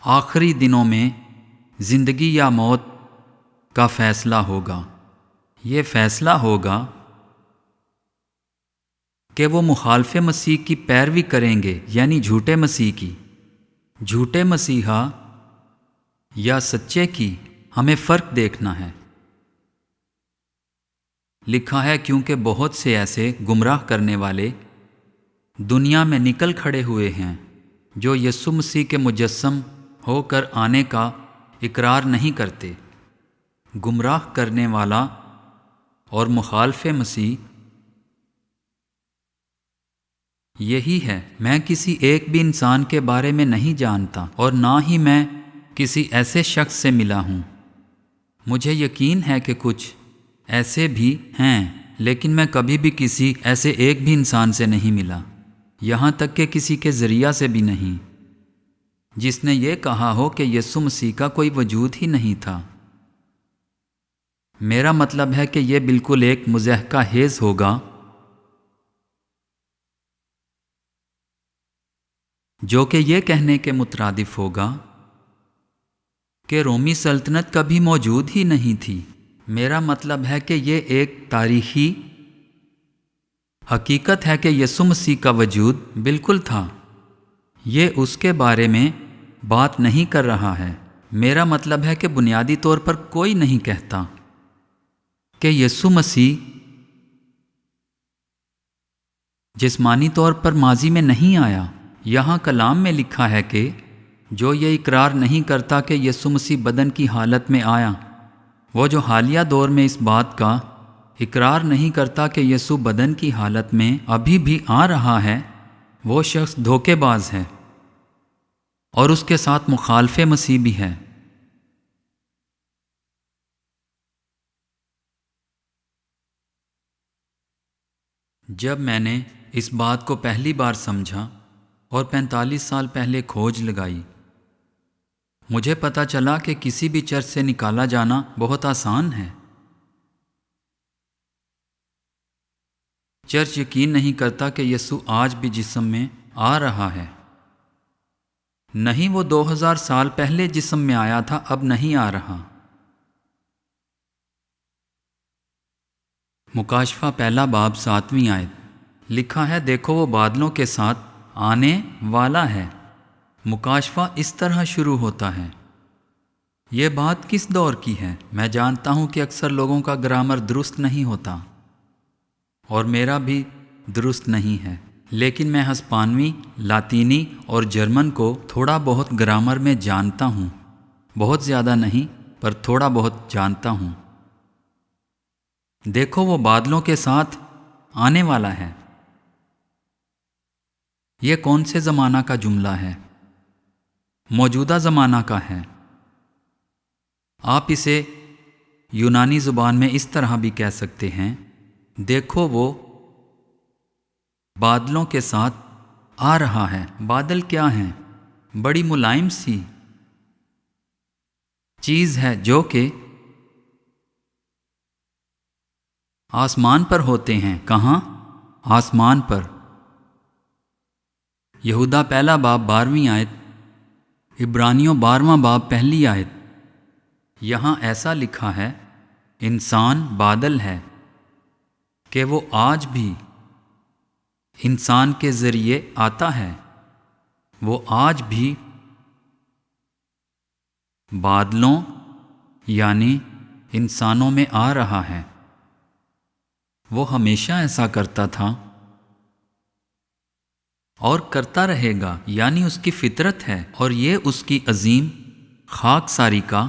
آخری دنوں میں زندگی یا موت کا فیصلہ ہوگا۔ یہ فیصلہ ہوگا کہ وہ مخالف مسیح کی پیروی کریں گے، یعنی جھوٹے مسیح کی، جھوٹے مسیحا یا سچے کی۔ ہمیں فرق دیکھنا ہے۔ لکھا ہے کیونکہ بہت سے ایسے گمراہ کرنے والے دنیا میں نکل کھڑے ہوئے ہیں جو یسوع مسیح کے مجسم ہو کر آنے کا اقرار نہیں کرتے۔ گمراہ کرنے والا اور مخالف مسیح یہی ہے۔ میں کسی ایک بھی انسان کے بارے میں نہیں جانتا اور نہ ہی میں کسی ایسے شخص سے ملا ہوں۔ مجھے یقین ہے کہ کچھ ایسے بھی ہیں، لیکن میں کبھی بھی کسی ایسے ایک بھی انسان سے نہیں ملا، یہاں تک کہ کسی کے ذریعہ سے بھی نہیں، جس نے یہ کہا ہو کہ یسوع مسیح کا کوئی وجود ہی نہیں تھا۔ میرا مطلب ہے کہ یہ بالکل ایک مضحکہ خیز ہوگا جو کہ یہ کہنے کے مترادف ہوگا کہ رومی سلطنت کبھی موجود ہی نہیں تھی۔ میرا مطلب ہے کہ یہ ایک تاریخی حقیقت ہے کہ یسوع مسیح کا وجود بالکل تھا۔ یہ اس کے بارے میں بات نہیں کر رہا ہے۔ میرا مطلب ہے کہ بنیادی طور پر کوئی نہیں کہتا کہ یسوع مسیح جسمانی طور پر ماضی میں نہیں آیا۔ یہاں کلام میں لکھا ہے کہ جو یہ اقرار نہیں کرتا کہ یسوع مسیح بدن کی حالت میں آیا، وہ جو حالیہ دور میں اس بات کا اقرار نہیں کرتا کہ یسوع بدن کی حالت میں ابھی بھی آ رہا ہے، وہ شخص دھوکے باز ہے اور اس کے ساتھ مخالف مسیح بھی ہے۔ جب میں نے اس بات کو پہلی بار سمجھا اور 45 سال پہلے کھوج لگائی، مجھے پتہ چلا کہ کسی بھی چرچ سے نکالا جانا بہت آسان ہے۔ چرچ یقین نہیں کرتا کہ یسوع آج بھی جسم میں آ رہا ہے۔ نہیں، وہ 2000 سال پہلے جسم میں آیا تھا، اب نہیں آ رہا۔ مکاشفہ پہلا باب 7ویں آیت لکھا ہے، دیکھو وہ بادلوں کے ساتھ آنے والا ہے۔ مکاشفہ اس طرح شروع ہوتا ہے۔ یہ بات کس دور کی ہے؟ میں جانتا ہوں کہ اکثر لوگوں کا گرامر درست نہیں ہوتا اور میرا بھی درست نہیں ہے، لیکن میں ہسپانوی، لاطینی اور جرمن کو تھوڑا بہت گرامر میں جانتا ہوں، بہت زیادہ نہیں پر تھوڑا بہت جانتا ہوں۔ دیکھو وہ بادلوں کے ساتھ آنے والا ہے۔ یہ کون سے زمانہ کا جملہ ہے؟ موجودہ زمانہ کا ہے۔ آپ اسے یونانی زبان میں اس طرح بھی کہہ سکتے ہیں، دیکھو وہ بادلوں کے ساتھ آ رہا ہے۔ بادل کیا ہیں؟ بڑی ملائم سی چیز ہے جو کہ آسمان پر ہوتے ہیں۔ کہاں؟ آسمان پر۔ یہودا پہلا باب 12ویں آیت، عبرانیوں 12واں باب پہلی آیت۔ یہاں ایسا لکھا ہے، انسان بادل ہے کہ وہ آج بھی انسان کے ذریعے آتا ہے۔ وہ آج بھی بادلوں یعنی انسانوں میں آ رہا ہے۔ وہ ہمیشہ ایسا کرتا تھا اور کرتا رہے گا، یعنی اس کی فطرت ہے، اور یہ اس کی عظیم خاکساری کا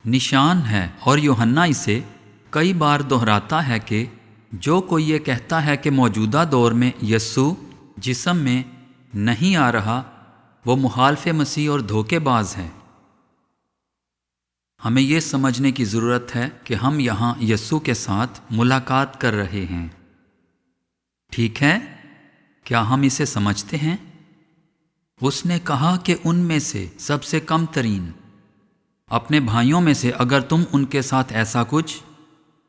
نشان ہے۔ اور یوحنا اسے کئی بار دہراتا ہے کہ جو کوئی یہ کہتا ہے کہ موجودہ دور میں یسوع جسم میں نہیں آ رہا، وہ مخالف مسیح اور دھوکے باز ہے۔ ہمیں یہ سمجھنے کی ضرورت ہے کہ ہم یہاں یسوع کے ساتھ ملاقات کر رہے ہیں۔ ٹھیک ہے؟ کیا ہم اسے سمجھتے ہیں؟ اس نے کہا کہ ان میں سے سب سے کم ترین اپنے بھائیوں میں سے اگر تم ان کے ساتھ ایسا کچھ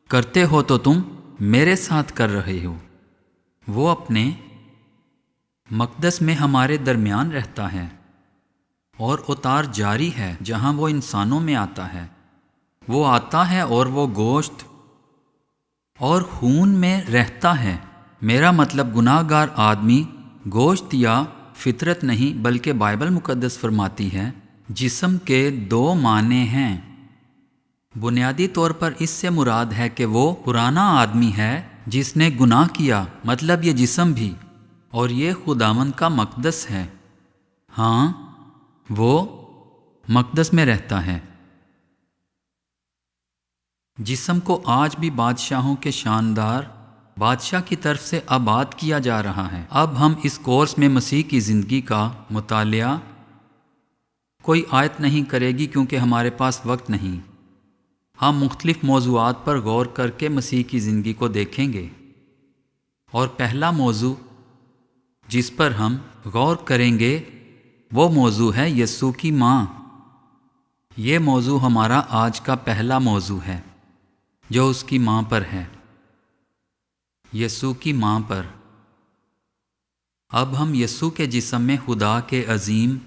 کرتے ہو تو تم میرے ساتھ کر رہے ہو۔ وہ اپنے مقدس میں ہمارے درمیان رہتا ہے۔ اور اتار جاری ہے جہاں وہ انسانوں میں آتا ہے۔ وہ آتا ہے اور وہ گوشت اور خون میں رہتا ہے۔ میرا مطلب گناہ گار آدمی گوشت یا فطرت نہیں، بلکہ بائبل مقدس فرماتی ہے جسم کے دو معنی ہیں۔ بنیادی طور پر اس سے مراد ہے کہ وہ پرانا آدمی ہے جس نے گناہ کیا، مطلب یہ جسم بھی، اور یہ خداوند کا مقدس ہے۔ ہاں، وہ مقدس میں رہتا ہے۔ جسم کو آج بھی بادشاہوں کے شاندار بادشاہ کی طرف سے آباد کیا جا رہا ہے۔ اب ہم اس کورس میں مسیح کی زندگی کا مطالعہ کوئی آیت نہیں کرے گی کیونکہ ہمارے پاس وقت نہیں۔ ہم مختلف موضوعات پر غور کر کے مسیح کی زندگی کو دیکھیں گے، اور پہلا موضوع جس پر ہم غور کریں گے وہ موضوع ہے یسوع کی ماں۔ یہ موضوع ہمارا آج کا پہلا موضوع ہے جو اس کی ماں پر ہے، یسوع کی ماں پر۔ اب ہم یسوع کے جسم میں خدا کے عظیم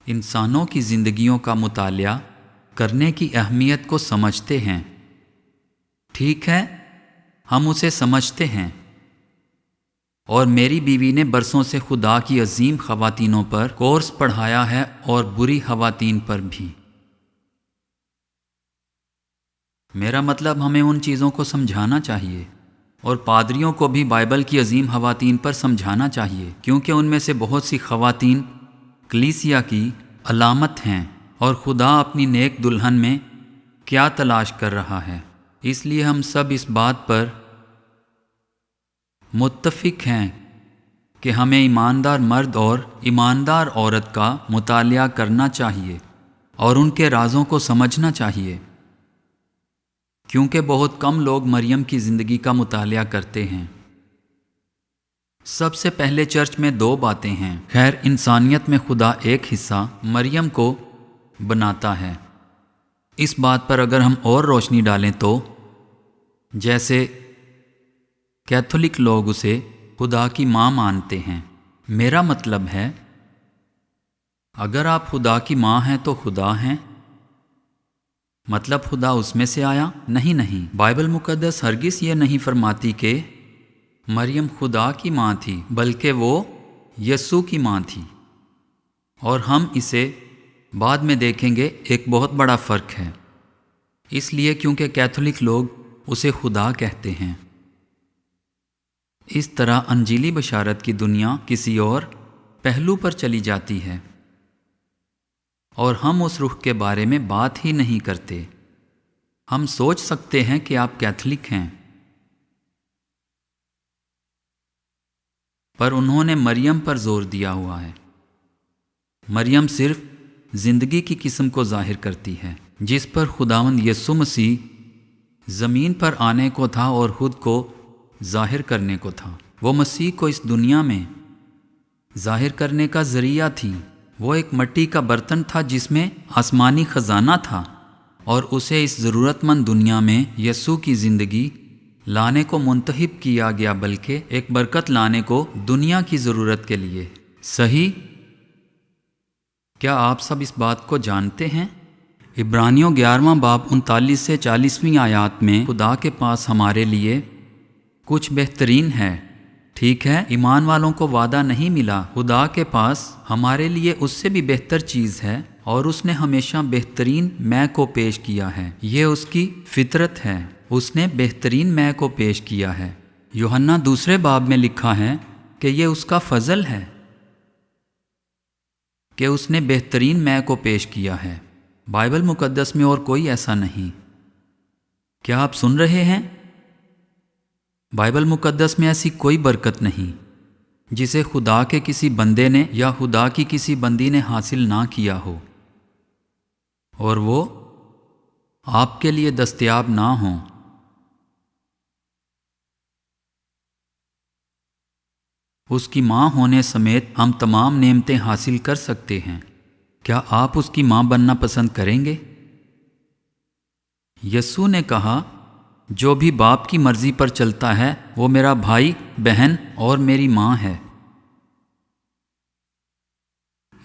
انسانوں کی زندگیوں کا مطالعہ کرنے کی اہمیت کو سمجھتے ہیں۔ ٹھیک ہے، ہم اسے سمجھتے ہیں، اور میری بیوی نے برسوں سے خدا کی عظیم خواتینوں پر کورس پڑھایا ہے، اور بری خواتین پر بھی۔ میرا مطلب ہمیں ان چیزوں کو سمجھانا چاہیے، اور پادریوں کو بھی بائبل کی عظیم خواتین پر سمجھانا چاہیے، کیونکہ ان میں سے بہت سی خواتین کلیسیا کی علامت ہیں، اور خدا اپنی نیک دلہن میں کیا تلاش کر رہا ہے۔ اس لیے ہم سب اس بات پر متفق ہیں کہ ہمیں ایماندار مرد اور ایماندار عورت کا مطالعہ کرنا چاہیے اور ان کے رازوں کو سمجھنا چاہیے، کیونکہ بہت کم لوگ مریم کی زندگی کا مطالعہ کرتے ہیں۔ سب سے پہلے چرچ میں دو باتیں ہیں۔ خیر، انسانیت میں خدا ایک حصہ مریم کو بناتا ہے۔ اس بات پر اگر ہم اور روشنی ڈالیں تو جیسے کیتھولک لوگ اسے خدا کی ماں مانتے ہیں۔ میرا مطلب ہے اگر آپ خدا کی ماں ہیں تو خدا ہیں، مطلب خدا اس میں سے آیا؟ نہیں، بائبل مقدس ہرگز یہ نہیں فرماتی کہ مریم خدا کی ماں تھی، بلکہ وہ یسوع کی ماں تھی، اور ہم اسے بعد میں دیکھیں گے۔ ایک بہت بڑا فرق ہے، اس لیے کیونکہ کیتھولک لوگ اسے خدا کہتے ہیں۔ اس طرح انجیلی بشارت کی دنیا کسی اور پہلو پر چلی جاتی ہے، اور ہم اس رخ کے بارے میں بات ہی نہیں کرتے۔ ہم سوچ سکتے ہیں کہ آپ کیتھولک ہیں، پر انہوں نے مریم پر زور دیا ہوا ہے۔ مریم صرف زندگی کی قسم کو ظاہر کرتی ہے جس پر خداوند یسوع مسیح زمین پر آنے کو تھا اور خود کو ظاہر کرنے کو تھا۔ وہ مسیح کو اس دنیا میں ظاہر کرنے کا ذریعہ تھی۔ وہ ایک مٹی کا برتن تھا جس میں آسمانی خزانہ تھا، اور اسے اس ضرورت مند دنیا میں یسوع کی زندگی لانے کو منتخب کیا گیا، بلکہ ایک برکت لانے کو دنیا کی ضرورت کے لیے۔ صحیح؟ کیا آپ سب اس بات کو جانتے ہیں؟ عبرانیوں 11واں باب 39 سے 40ویں آیات میں خدا کے پاس ہمارے لیے کچھ بہترین ہے۔ ٹھیک ہے، ایمان والوں کو وعدہ نہیں ملا، خدا کے پاس ہمارے لیے اس سے بھی بہتر چیز ہے، اور اس نے ہمیشہ بہترین میں کو پیش کیا ہے۔ یہ اس کی فطرت ہے، اس نے بہترین میں کو پیش کیا ہے۔ یوحنا 2 باب میں لکھا ہے کہ یہ اس کا فضل ہے کہ اس نے بہترین میں کو پیش کیا ہے۔ بائبل مقدس میں اور کوئی ایسا نہیں۔ کیا آپ سن رہے ہیں؟ بائبل مقدس میں ایسی کوئی برکت نہیں جسے خدا کے کسی بندے نے یا خدا کی کسی بندی نے حاصل نہ کیا ہو، اور وہ آپ کے لیے دستیاب نہ ہوں۔ اس کی ماں ہونے سمیت ہم تمام نعمتیں حاصل کر سکتے ہیں۔ کیا آپ اس کی ماں بننا پسند کریں گے؟ یسوع نے کہا، جو بھی باپ کی مرضی پر چلتا ہے وہ میرا بھائی، بہن اور میری ماں ہے۔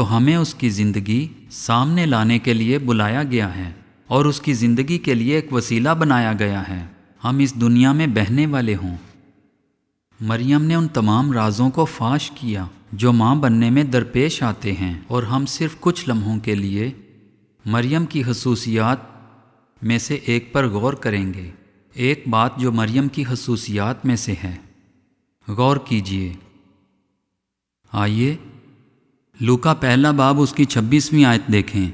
تو ہمیں اس کی زندگی سامنے لانے کے لیے بلایا گیا ہے اور اس کی زندگی کے لیے ایک وسیلہ بنایا گیا ہے ہم اس دنیا میں بہنے والے ہوں۔ مریم نے ان تمام رازوں کو فاش کیا جو ماں بننے میں درپیش آتے ہیں، اور ہم صرف کچھ لمحوں کے لیے مریم کی خصوصیات میں سے ایک پر غور کریں گے۔ ایک بات جو مریم کی خصوصیات میں سے ہے، غور کیجیے۔ آئیے لوکا پہلا باب اس کی 26ویں آیت دیکھیں۔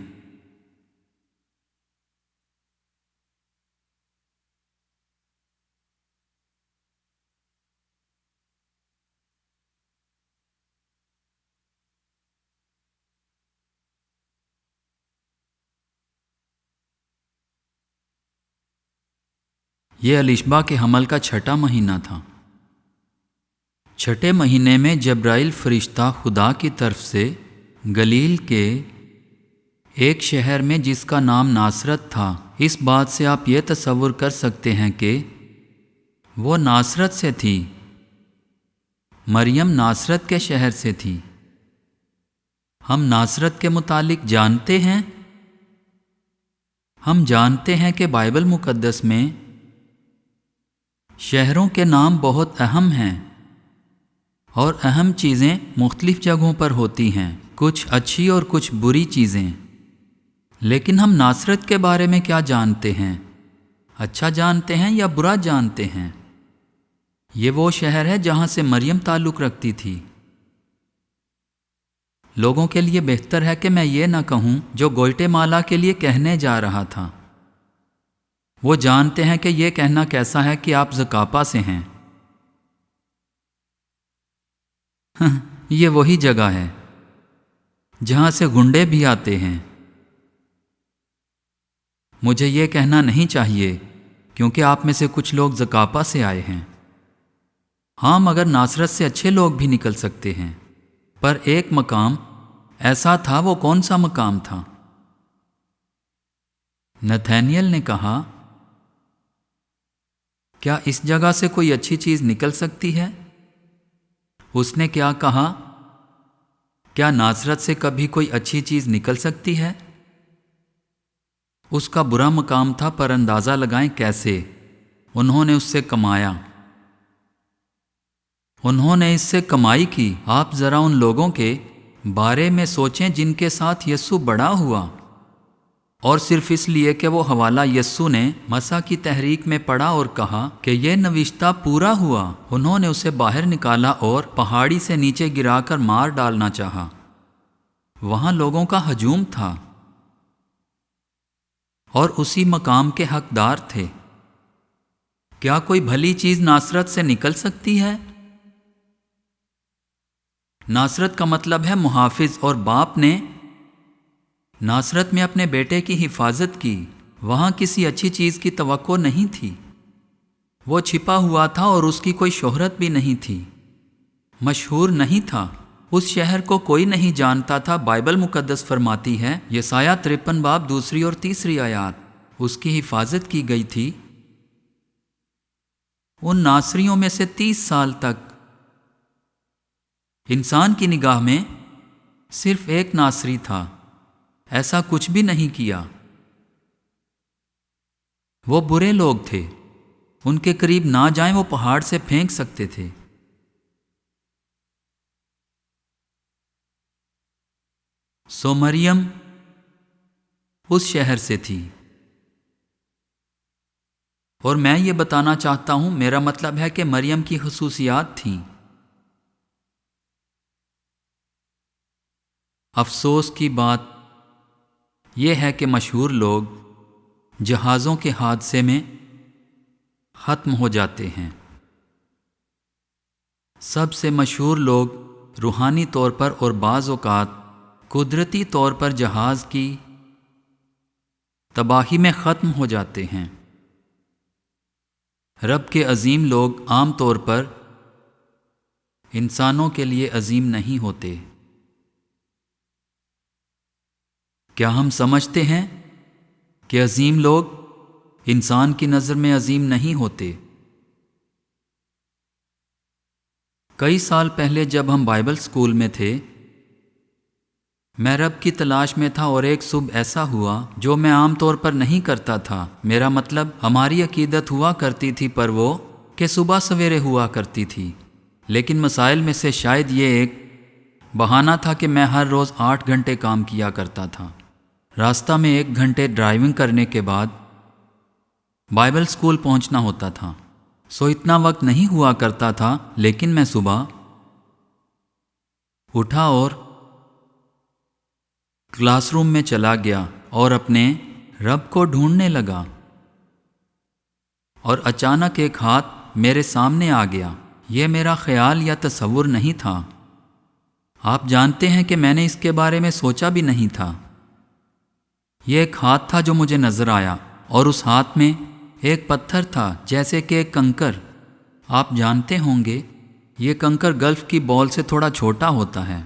یہ الشبا کے حمل کا چھٹا مہینہ تھا۔ چھٹے مہینے میں جبرائیل فرشتہ خدا کی طرف سے گلیل کے ایک شہر میں جس کا نام ناصرت تھا، اس بات سے آپ یہ تصور کر سکتے ہیں کہ وہ ناصرت سے تھی۔ مریم ناصرت کے شہر سے تھی۔ ہم ناصرت کے متعلق جانتے ہیں۔ ہم جانتے ہیں کہ بائبل مقدس میں شہروں کے نام بہت اہم ہیں، اور اہم چیزیں مختلف جگہوں پر ہوتی ہیں، کچھ اچھی اور کچھ بری چیزیں۔ لیکن ہم ناصرت کے بارے میں کیا جانتے ہیں؟ اچھا جانتے ہیں یا برا جانتے ہیں؟ یہ وہ شہر ہے جہاں سے مریم تعلق رکھتی تھی۔ لوگوں کے لیے بہتر ہے کہ میں یہ نہ کہوں جو گوئٹے مالا کے لیے کہنے جا رہا تھا۔ وہ جانتے ہیں کہ یہ کہنا کیسا ہے کہ آپ زکاپا سے ہیں۔ یہ وہی جگہ ہے جہاں سے گنڈے بھی آتے ہیں۔ مجھے یہ کہنا نہیں چاہیے کیونکہ آپ میں سے کچھ لوگ زکاپا سے آئے ہیں۔ ہاں، مگر ناصرت سے اچھے لوگ بھی نکل سکتے ہیں۔ پر ایک مقام ایسا تھا۔ وہ کون سا مقام تھا؟ نتھینیل نے کہا، کیا اس جگہ سے کوئی اچھی چیز نکل سکتی ہے؟ اس نے کیا کہا؟ کیا ناصرت سے کبھی کوئی اچھی چیز نکل سکتی ہے؟ اس کا برا مقام تھا، پر اندازہ لگائیں کیسے؟ انہوں نے اس سے کمایا۔ انہوں نے اس سے کمائی کی۔ آپ ذرا ان لوگوں کے بارے میں سوچیں جن کے ساتھ یسوع بڑا ہوا، اور صرف اس لیے کہ وہ حوالہ یسوع نے مسیح کی تحریک میں پڑھا اور کہا کہ یہ نوشتہ پورا ہوا، انہوں نے اسے باہر نکالا اور پہاڑی سے نیچے گرا کر مار ڈالنا چاہا۔ وہاں لوگوں کا ہجوم تھا اور اسی مقام کے حقدار تھے۔ کیا کوئی بھلی چیز ناصرت سے نکل سکتی ہے؟ ناصرت کا مطلب ہے محافظ، اور باپ نے ناصرت میں اپنے بیٹے کی حفاظت کی۔ وہاں کسی اچھی چیز کی توقع نہیں تھی۔ وہ چھپا ہوا تھا اور اس کی کوئی شہرت بھی نہیں تھی، مشہور نہیں تھا۔ اس شہر کو کوئی نہیں جانتا تھا۔ بائبل مقدس فرماتی ہے، یسایہ 53 باب 2 اور 3 آیات، اس کی حفاظت کی گئی تھی۔ ان ناصریوں میں سے 30 سال تک انسان کی نگاہ میں صرف ایک ناصری تھا، ایسا کچھ بھی نہیں کیا۔ وہ برے لوگ تھے، ان کے قریب نہ جائیں، وہ پہاڑ سے پھینک سکتے تھے۔ سو مریم اس شہر سے تھی، اور میں یہ بتانا چاہتا ہوں، میرا مطلب ہے کہ مریم کی خصوصیات تھیں۔ افسوس کی بات یہ ہے کہ مشہور لوگ جہازوں کے حادثے میں ختم ہو جاتے ہیں۔ سب سے مشہور لوگ روحانی طور پر اور بعض اوقات قدرتی طور پر جہاز کی تباہی میں ختم ہو جاتے ہیں۔ رب کے عظیم لوگ عام طور پر انسانوں کے لیے عظیم نہیں ہوتے۔ کیا ہم سمجھتے ہیں کہ عظیم لوگ انسان کی نظر میں عظیم نہیں ہوتے؟ کئی سال پہلے جب ہم بائبل اسکول میں تھے، میں رب کی تلاش میں تھا اور ایک صبح ایسا ہوا جو میں عام طور پر نہیں کرتا تھا۔ میرا مطلب ہماری عقیدت ہوا کرتی تھی پر وہ کہ صبح سویرے ہوا کرتی تھی، لیکن مسائل میں سے شاید یہ ایک بہانہ تھا کہ میں ہر روز 8 گھنٹے کام کیا کرتا تھا۔ راستہ میں 1 گھنٹے ڈرائیونگ کرنے کے بعد بائبل اسکول پہنچنا ہوتا تھا، سو اتنا وقت نہیں ہوا کرتا تھا، لیکن میں صبح اٹھا اور کلاس روم میں چلا گیا اور اپنے رب کو ڈھونڈنے لگا، اور اچانک ایک ہاتھ میرے سامنے آ گیا۔ یہ میرا خیال یا تصور نہیں تھا، آپ جانتے ہیں کہ میں نے اس کے بارے میں سوچا بھی نہیں تھا۔ یہ ایک ہاتھ تھا جو مجھے نظر آیا، اور اس ہاتھ میں ایک پتھر تھا جیسے کہ ایک کنکر۔ آپ جانتے ہوں گے یہ کنکر گلف کی بال سے تھوڑا چھوٹا ہوتا ہے۔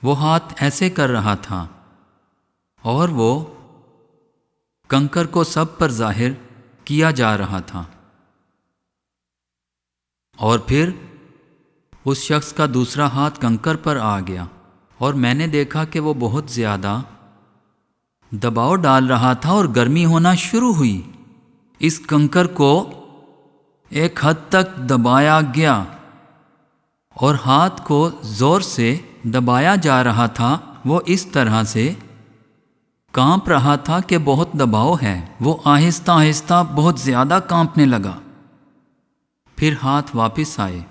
وہ ہاتھ ایسے کر رہا تھا اور وہ کنکر کو سب پر ظاہر کیا جا رہا تھا، اور پھر اس شخص کا دوسرا ہاتھ کنکر پر آ گیا، اور میں نے دیکھا کہ وہ بہت زیادہ دباؤ ڈال رہا تھا اور گرمی ہونا شروع ہوئی۔ اس کنکر کو ایک حد تک دبایا گیا اور ہاتھ کو زور سے دبایا جا رہا تھا۔ وہ اس طرح سے کانپ رہا تھا کہ بہت دباؤ ہے۔ وہ آہستہ آہستہ بہت زیادہ کانپنے لگا۔ پھر ہاتھ واپس آئے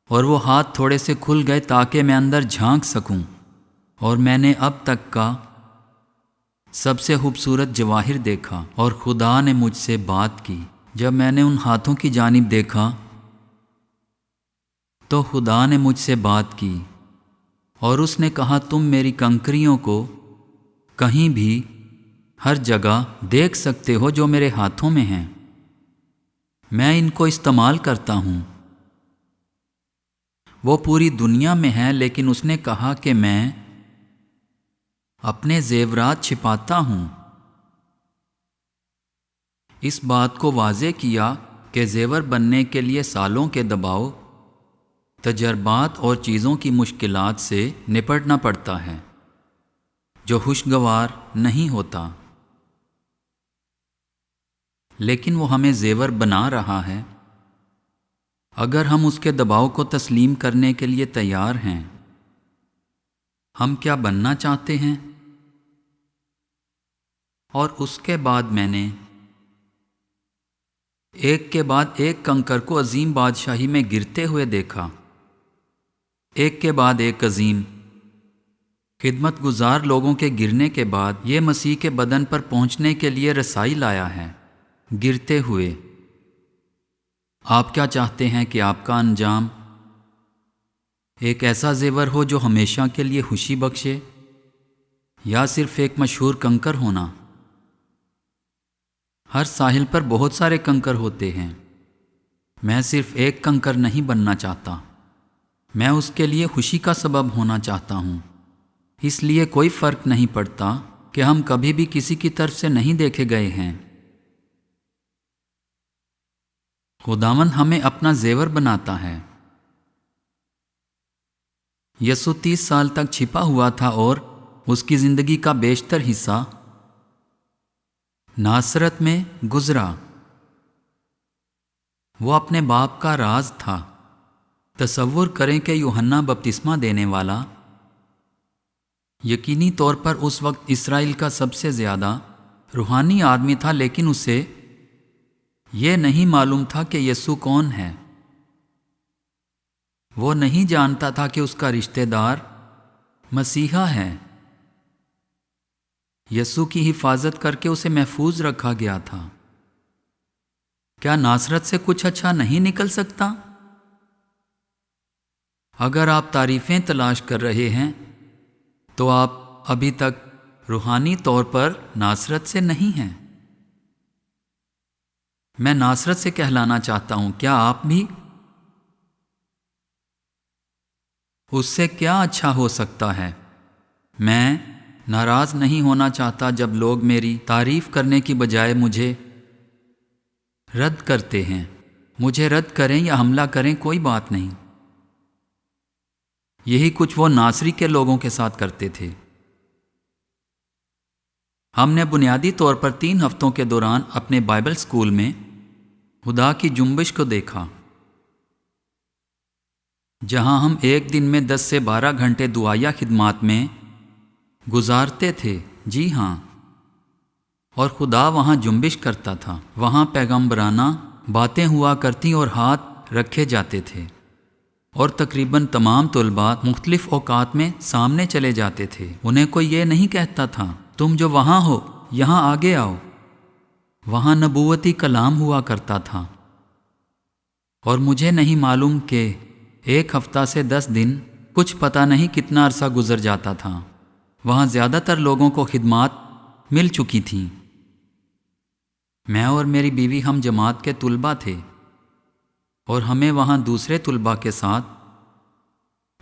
اور وہ ہاتھ تھوڑے سے کھل گئے تاکہ میں اندر جھانک سکوں، اور میں نے اب تک کا سب سے خوبصورت جواہر دیکھا، اور خدا نے مجھ سے بات کی۔ جب میں نے ان ہاتھوں کی جانب دیکھا تو خدا نے مجھ سے بات کی، اور اس نے کہا تم میری کنکریوں کو کہیں بھی ہر جگہ دیکھ سکتے ہو جو میرے ہاتھوں میں ہیں، میں ان کو استعمال کرتا ہوں۔ وہ پوری دنیا میں ہے، لیکن اس نے کہا کہ میں اپنے زیورات چھپاتا ہوں۔ اس بات کو واضح کیا کہ زیور بننے کے لیے سالوں کے دباؤ، تجربات اور چیزوں کی مشکلات سے نپٹنا پڑتا ہے جو خوشگوار نہیں ہوتا، لیکن وہ ہمیں زیور بنا رہا ہے اگر ہم اس کے دباؤ کو تسلیم کرنے کے لیے تیار ہیں۔ ہم کیا بننا چاہتے ہیں؟ اور اس کے بعد میں نے ایک کے بعد ایک کنکر کو عظیم بادشاہی میں گرتے ہوئے دیکھا، ایک کے بعد ایک عظیم خدمت گزار لوگوں کے گرنے کے بعد یہ مسیح کے بدن پر پہنچنے کے لیے رسائی لایا ہے، گرتے ہوئے۔ آپ کیا چاہتے ہیں کہ آپ کا انجام ایک ایسا زیور ہو جو ہمیشہ کے لیے خوشی بخشے، یا صرف ایک مشہور کنکر ہونا؟ ہر ساحل پر بہت سارے کنکر ہوتے ہیں، میں صرف ایک کنکر نہیں بننا چاہتا، میں اس کے لیے خوشی کا سبب ہونا چاہتا ہوں۔ اس لیے کوئی فرق نہیں پڑتا کہ ہم کبھی بھی کسی کی طرف سے نہیں دیکھے گئے ہیں۔ خداوند ہمیں اپنا زیور بناتا ہے۔ یسوع 30 سال تک چھپا ہوا تھا اور اس کی زندگی کا بیشتر حصہ ناصرت میں گزرا۔ وہ اپنے باپ کا راز تھا۔ تصور کریں کہ یوحنا بپتسمہ دینے والا یقینی طور پر اس وقت اسرائیل کا سب سے زیادہ روحانی آدمی تھا، لیکن اسے یہ نہیں معلوم تھا کہ یسوع کون ہے۔ وہ نہیں جانتا تھا کہ اس کا رشتہ دار مسیحا ہے۔ یسوع کی حفاظت کر کے اسے محفوظ رکھا گیا تھا۔ کیا ناصرت سے کچھ اچھا نہیں نکل سکتا؟ اگر آپ تعریفیں تلاش کر رہے ہیں تو آپ ابھی تک روحانی طور پر ناصرت سے نہیں ہیں۔ میں ناصرت سے کہلانا چاہتا ہوں، کیا آپ بھی؟ اس سے کیا اچھا ہو سکتا ہے؟ میں ناراض نہیں ہونا چاہتا جب لوگ میری تعریف کرنے کی بجائے مجھے رد کرتے ہیں۔ مجھے رد کریں یا حملہ کریں، کوئی بات نہیں۔ یہی کچھ وہ ناصری کے لوگوں کے ساتھ کرتے تھے۔ ہم نے بنیادی طور پر 3 ہفتوں کے دوران اپنے بائبل اسکول میں خدا کی جنبش کو دیکھا، جہاں ہم ایک دن میں 10 سے 12 گھنٹے دعائیہ خدمات میں گزارتے تھے۔ جی ہاں، اور خدا وہاں جنبش کرتا تھا۔ وہاں پیغمبرانہ باتیں ہوا کرتی اور ہاتھ رکھے جاتے تھے، اور تقریباً تمام طلباء مختلف اوقات میں سامنے چلے جاتے تھے۔ انہیں کوئی یہ نہیں کہتا تھا تم جو وہاں ہو یہاں آگے آؤ۔ وہاں نبوتی کلام ہوا کرتا تھا، اور مجھے نہیں معلوم کہ 1 ہفتہ سے 10 دن، کچھ پتہ نہیں کتنا عرصہ گزر جاتا تھا۔ وہاں زیادہ تر لوگوں کو خدمات مل چکی تھیں۔ میں اور میری بیوی ہم جماعت کے طلباء تھے، اور ہمیں وہاں دوسرے طلباء کے ساتھ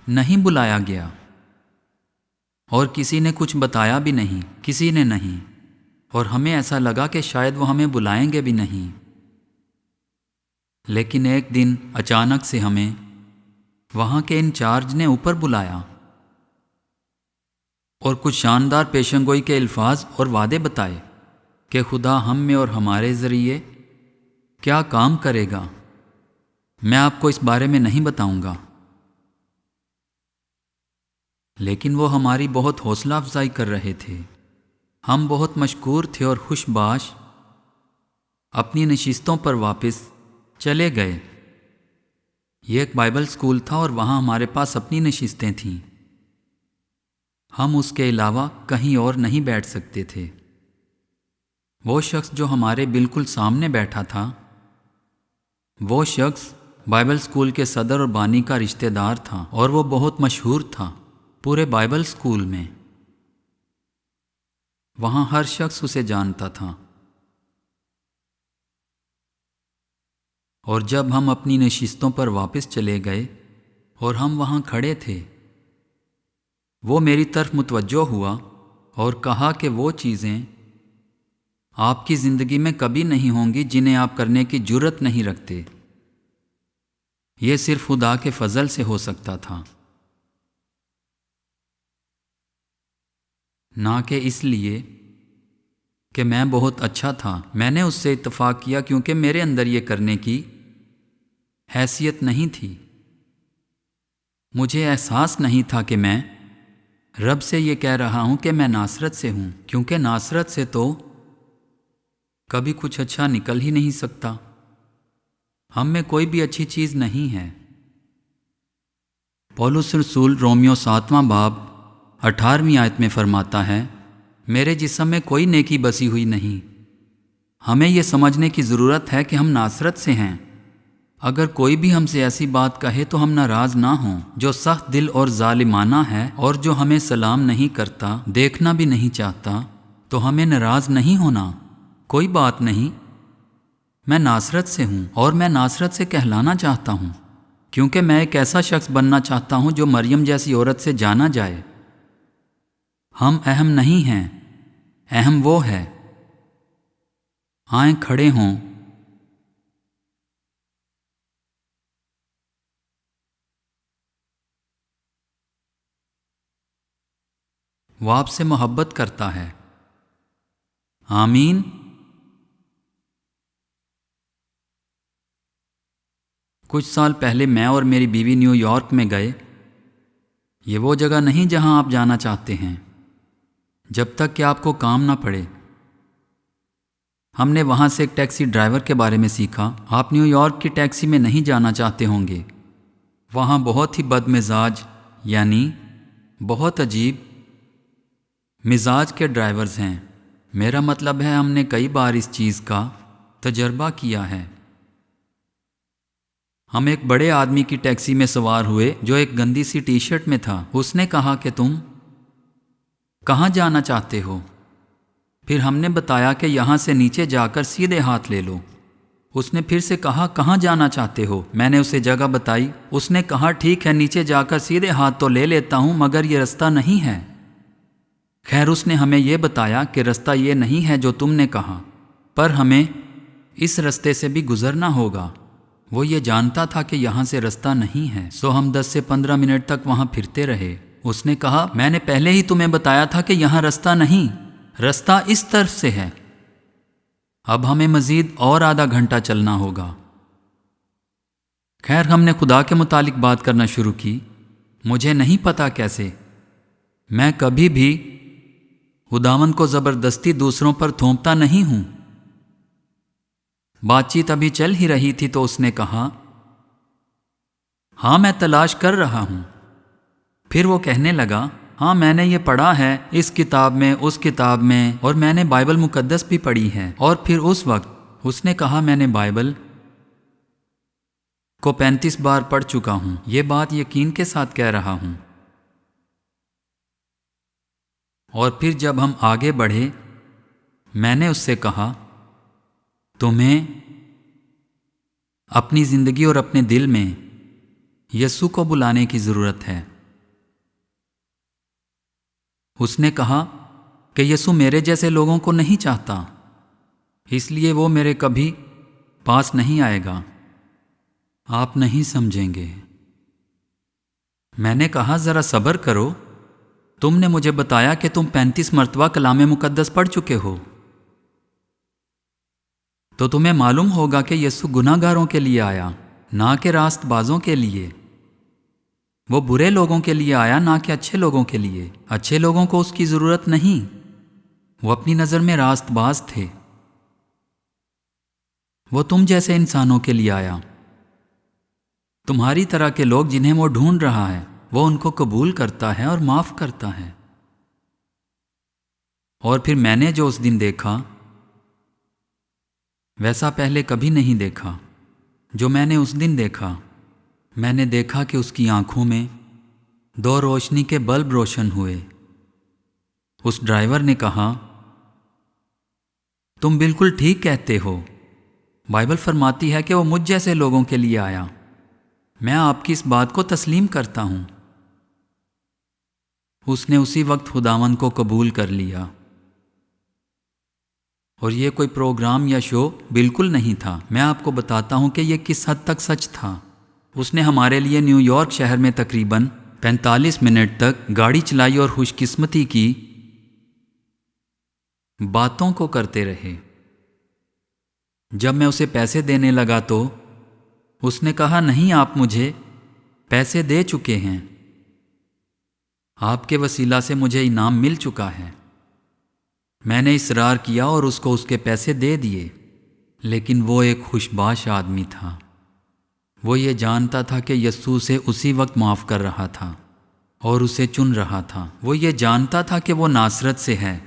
نہیں بلایا گیا، اور کسی نے کچھ بتایا بھی نہیں، کسی نے نہیں، اور ہمیں ایسا لگا کہ شاید وہ ہمیں بلائیں گے بھی نہیں۔ لیکن ایک دن اچانک سے ہمیں وہاں کے انچارج نے اوپر بلایا اور کچھ شاندار پیشنگوئی کے الفاظ اور وعدے بتائے کہ خدا ہم میں اور ہمارے ذریعے کیا کام کرے گا۔ میں آپ کو اس بارے میں نہیں بتاؤں گا، لیکن وہ ہماری بہت حوصلہ افزائی کر رہے تھے۔ ہم بہت مشکور تھے اور خوش باش اپنی نشستوں پر واپس چلے گئے۔ یہ ایک بائبل اسکول تھا اور وہاں ہمارے پاس اپنی نشستیں تھیں۔ ہم اس کے علاوہ کہیں اور نہیں بیٹھ سکتے تھے۔ وہ شخص جو ہمارے بالکل سامنے بیٹھا تھا، وہ شخص بائبل اسکول کے صدر اور بانی کا رشتہ دار تھا، اور وہ بہت مشہور تھا پورے بائبل اسکول میں۔ وہاں ہر شخص اسے جانتا تھا۔ اور جب ہم اپنی نشستوں پر واپس چلے گئے اور ہم وہاں کھڑے تھے، وہ میری طرف متوجہ ہوا اور کہا کہ وہ چیزیں آپ کی زندگی میں کبھی نہیں ہوں گی جنہیں آپ کرنے کی جرت نہیں رکھتے۔ یہ صرف خدا کے فضل سے ہو سکتا تھا، نہ کہ اس لیے کہ میں بہت اچھا تھا۔ میں نے اس سے اتفاق کیا کیونکہ میرے اندر یہ کرنے کی حیثیت نہیں تھی۔ مجھے احساس نہیں تھا کہ میں رب سے یہ کہہ رہا ہوں کہ میں ناصرت سے ہوں، کیونکہ ناصرت سے تو کبھی کچھ اچھا نکل ہی نہیں سکتا۔ ہم میں کوئی بھی اچھی چیز نہیں ہے۔ پولس رسول رومیو 7واں باب 18ویں آیت میں فرماتا ہے، میرے جسم میں کوئی نیکی بسی ہوئی نہیں۔ ہمیں یہ سمجھنے کی ضرورت ہے کہ ہم ناصرت سے ہیں۔ اگر کوئی بھی ہم سے ایسی بات کہے تو ہم ناراض نہ ہوں۔ جو سخت دل اور ظالمانہ ہے اور جو ہمیں سلام نہیں کرتا، دیکھنا بھی نہیں چاہتا، تو ہمیں ناراض نہیں ہونا۔ کوئی بات نہیں، میں ناصرت سے ہوں اور میں ناصرت سے کہلانا چاہتا ہوں، کیونکہ میں ایک ایسا شخص بننا چاہتا ہوں جو مریم جیسی عورت سے جانا جائے۔ ہم اہم نہیں ہیں، اہم وہ ہے۔ آئیں کھڑے ہوں۔ وہ آپ سے محبت کرتا ہے۔ آمین۔ کچھ سال پہلے میں اور میری بیوی نیو یارک میں گئے۔ یہ وہ جگہ نہیں جہاں آپ جانا چاہتے ہیں جب تک کہ آپ کو کام نہ پڑے۔ ہم نے وہاں سے ایک ٹیکسی ڈرائیور کے بارے میں سیکھا۔ آپ نیو یارک کی ٹیکسی میں نہیں جانا چاہتے ہوں گے۔ وہاں بہت ہی بد مزاج، یعنی بہت عجیب مزاج کے ڈرائیورز ہیں۔ میرا مطلب ہے ہم نے کئی بار اس چیز کا تجربہ کیا ہے۔ ہم ایک بڑے آدمی کی ٹیکسی میں سوار ہوئے جو ایک گندی سی ٹی شرٹ میں تھا۔ اس نے کہا کہ تم کہاں جانا چاہتے ہو؟ پھر ہم نے بتایا کہ یہاں سے نیچے جا کر سیدھے ہاتھ لے لو۔ اس نے پھر سے کہا کہاں جانا چاہتے ہو؟ میں نے اسے جگہ بتائی۔ اس نے کہا ٹھیک ہے، نیچے جا کر سیدھے ہاتھ تو لے لیتا ہوں، مگر یہ رستہ نہیں ہے۔ خیر، اس نے ہمیں یہ بتایا کہ رستہ یہ نہیں ہے جو تم نے کہا، پر ہمیں اس رستے سے بھی گزرنا ہوگا۔ وہ یہ جانتا تھا کہ یہاں سے رستہ نہیں ہے، سو ہم 10 سے 15 منٹ تک وہاں پھرتے رہے۔ اس نے کہا، میں نے پہلے ہی تمہیں بتایا تھا کہ یہاں رستہ نہیں، رستہ اس طرف سے ہے۔ اب ہمیں مزید اور آدھا گھنٹہ چلنا ہوگا۔ خیر، ہم نے خدا کے متعلق بات کرنا شروع کی۔ مجھے نہیں پتا کیسے، میں کبھی بھی خداوند کو زبردستی دوسروں پر تھوپتا نہیں ہوں۔ بات چیت ابھی چل ہی رہی تھی تو اس نے کہا، ہاں میں تلاش کر رہا ہوں۔ پھر وہ کہنے لگا، ہاں میں نے یہ پڑھا ہے اس کتاب میں، اس کتاب میں، اور میں نے بائبل مقدس بھی پڑھی ہے۔ اور پھر اس وقت اس نے کہا، میں نے بائبل کو 35 بار پڑھ چکا ہوں، یہ بات یقین کے ساتھ کہہ رہا ہوں۔ اور پھر جب ہم آگے بڑھے، میں نے اس سے کہا، تمہیں اپنی زندگی اور اپنے دل میں یسوع کو بلانے کی ضرورت ہے۔ اس نے کہا کہ یسوع میرے جیسے لوگوں کو نہیں چاہتا، اس لیے وہ میرے کبھی پاس نہیں آئے گا، آپ نہیں سمجھیں گے۔ میں نے کہا، ذرا صبر کرو، تم نے مجھے بتایا کہ تم 35 مرتبہ کلام مقدس پڑھ چکے ہو، تو تمہیں معلوم ہوگا کہ یسوع گناہ گاروں کے لیے آیا، نہ کہ راست بازوں کے لیے۔ وہ برے لوگوں کے لیے آیا، نہ کہ اچھے لوگوں کے لیے۔ اچھے لوگوں کو اس کی ضرورت نہیں، وہ اپنی نظر میں راست باز تھے۔ وہ تم جیسے انسانوں کے لیے آیا، تمہاری طرح کے لوگ جنہیں وہ ڈھونڈ رہا ہے۔ وہ ان کو قبول کرتا ہے اور معاف کرتا ہے۔ اور پھر میں نے جو اس دن دیکھا، ویسا پہلے کبھی نہیں دیکھا۔ جو میں نے اس دن دیکھا، میں نے دیکھا کہ اس کی آنکھوں میں 2 روشنی کے بلب روشن ہوئے۔ اس ڈرائیور نے کہا، تم بالکل ٹھیک کہتے ہو، بائبل فرماتی ہے کہ وہ مجھ جیسے لوگوں کے لیے آیا۔ میں آپ کی اس بات کو تسلیم کرتا ہوں۔ اس نے اسی وقت خداوند کو قبول کر لیا۔ اور یہ کوئی پروگرام یا شو بالکل نہیں تھا۔ میں آپ کو بتاتا ہوں کہ یہ کس حد تک سچ تھا۔ اس نے ہمارے لیے نیو یارک شہر میں تقریباً 45 منٹ تک گاڑی چلائی اور خوش قسمتی کی باتوں کو کرتے رہے۔ جب میں اسے پیسے دینے لگا تو اس نے کہا، نہیں، آپ مجھے پیسے دے چکے ہیں، آپ کے وسیلہ سے مجھے انعام مل چکا ہے۔ میں نے اصرار کیا اور اس کو اس کے پیسے دے دیے، لیکن وہ ایک خوش باش آدمی تھا۔ وہ یہ جانتا تھا کہ یسوع سے اسی وقت معاف کر رہا تھا اور اسے چن رہا تھا۔ وہ یہ جانتا تھا کہ وہ ناصرت سے ہے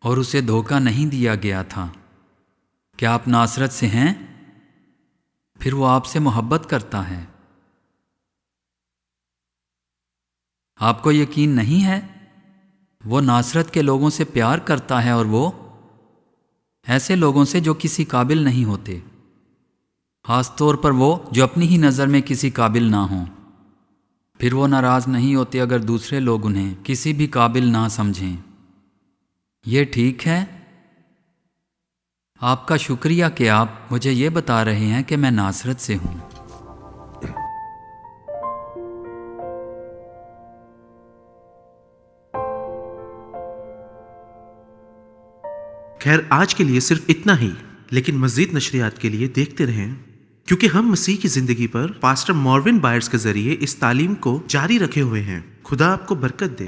اور اسے دھوکہ نہیں دیا گیا تھا۔ کیا آپ ناصرت سے ہیں؟ پھر وہ آپ سے محبت کرتا ہے۔ آپ کو یقین نہیں ہے؟ وہ ناصرت کے لوگوں سے پیار کرتا ہے، اور وہ ایسے لوگوں سے جو کسی قابل نہیں ہوتے، خاص طور پر وہ جو اپنی ہی نظر میں کسی قابل نہ ہوں۔ پھر وہ ناراض نہیں ہوتے اگر دوسرے لوگ انہیں کسی بھی قابل نہ سمجھیں۔ یہ ٹھیک ہے؟ آپ کا شکریہ کہ آپ مجھے یہ بتا رہے ہیں کہ میں ناصرت سے ہوں۔ خیر، آج کے لیے صرف اتنا ہی، لیکن مزید نشریات کے لیے دیکھتے رہیں، کیونکہ ہم مسیح کی زندگی پر پاسٹر مارون بائرز کے ذریعے اس تعلیم کو جاری رکھے ہوئے ہیں۔ خدا آپ کو برکت دے۔